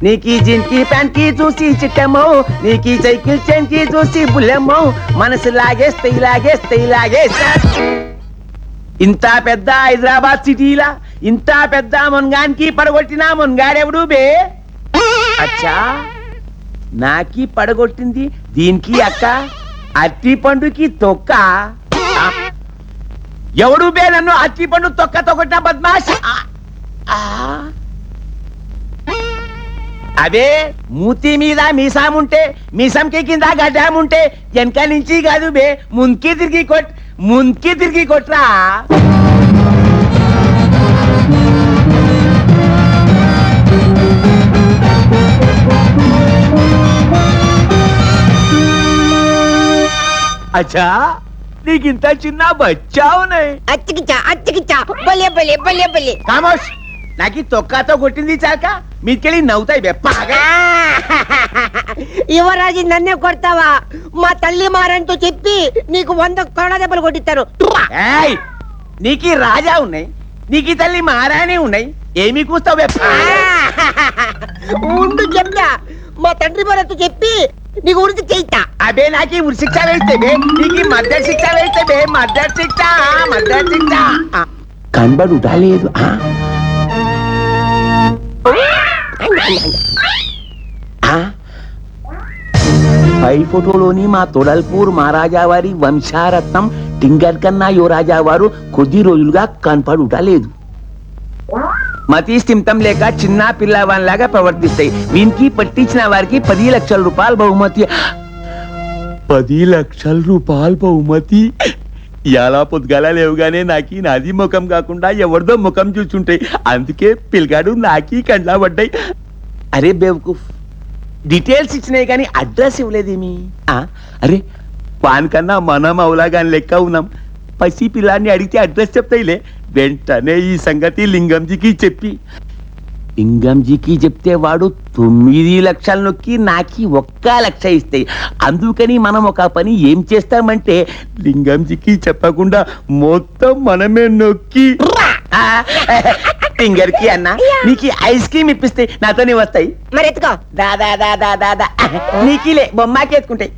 నీకీ జీన్ కి ప్యాంట్ కి చూసి చిట్టమ్మో, నీకీ సైకిల్ చైన్ కి చూసి బుల్లెమ్మో, మనసు లాగేస్తే లాగేస్తే ఇంత పెద్ద హైదరాబాద్ సిటీలా ఇంత పెద్ద మున్గానికి పడగొట్టిన మున్గాడెవడు బే? అచ్చా, నాకి పడగొట్టింది దీనికి అక్క, అట్టి పండుకి తొక్క. ఎవడు బే నన్ను అట్టి పండు తొక్క తొక్కట బద్మాష్? అదే మూతి మీద మీసాముంటే, మీసంకి కింద గడ్డాముంటే వెనక నుంచి కాదు బే, ముందుకి తిరిగి కొట్రా. అచ్చా, నీకింత చిన్న బచ్చా ఉన్నాయి. అచ్చికిచ్చా బలే బలే బలే బలే. కామోష్, నాకు తొక్కతో కొట్టింది చాక మీకెళ్ళి నవ్వుతాయి బెప్పగా. యువరాజు నన్నే కొడతావా? మా తల్లి మారంటూ చెప్పి నీకు 100 కొరడ దెబ్బలు కొట్టిస్తారు. నీకి రాజా ఉన్నాయి, నీకి తల్లి మహారాణి ఉన్నాయి, ఏమి కూస్తావు బెప్ప? ఉండు చెప్తా, మా తండ్రి మారంటూ చెప్పి నీకు ఉరికి చేయిస్తా. అబే నాకి ఉరి శిక్ష వేస్తే బే, నీకి మద్దతు శిక్ష వేస్తే బే, మద్దతు శిక్ష. కనబడు లేదు. పై ఫోటోలోని మా తొడల్పూర్ మహారాజా వారి వంశారత్నం టింగర్ కన్నా యువరాజా వారు కొద్ది రోజులుగా కనపడుట లేదు. మతి స్థిమితం లేక చిన్న పిల్లవానిలాగా ప్రవర్తిస్తాయి. వీనికి పట్టించిన వారికి 10 లక్షల రూపాయలు బహుమతి. 10 లక్షల రూపాయలు బహుమతి. ఇలా పొద్దుగాల లేవుగానే నాకి నాది ముఖం కాకుండా ఎవరిదో ముఖం చూస్తుంటాయి, అందుకే పిల్లగాడు నాకి కండ్లా పడ్డాయి. అరే బేవకూఫ్, డీటెయిల్స్ ఇచ్చినాయి కానీ అడ్రస్ ఇవ్వలేదేమి? అరే పాన్ కన్నా మనం అవులాగాని లెక్క ఉన్నాం. పసి పిల్లాన్ని అడిగితే అడ్రస్ చెప్తాయిలే. వెంటనే ఈ సంగతి లింగంజీకి చెప్పి, లింగంజీకి చెప్తే వాడు 9 లక్షలు నొక్కి నాకి 1 లక్ష ఇస్తాయి. అందుకని మనం ఒక పని ఏం చేస్తామంటే లింగంజీకి చెప్పకుండా మొత్తం మనమే నొక్కి ఫింగర్ కి అన్న నీకు ఐస్ క్రీమ్ ఇప్పిస్తే నాతోనే వస్తాయి. మరి ఎత్తుకో. దాదా నీకిలే బొమ్మకి ఎత్తుకుంటాయి.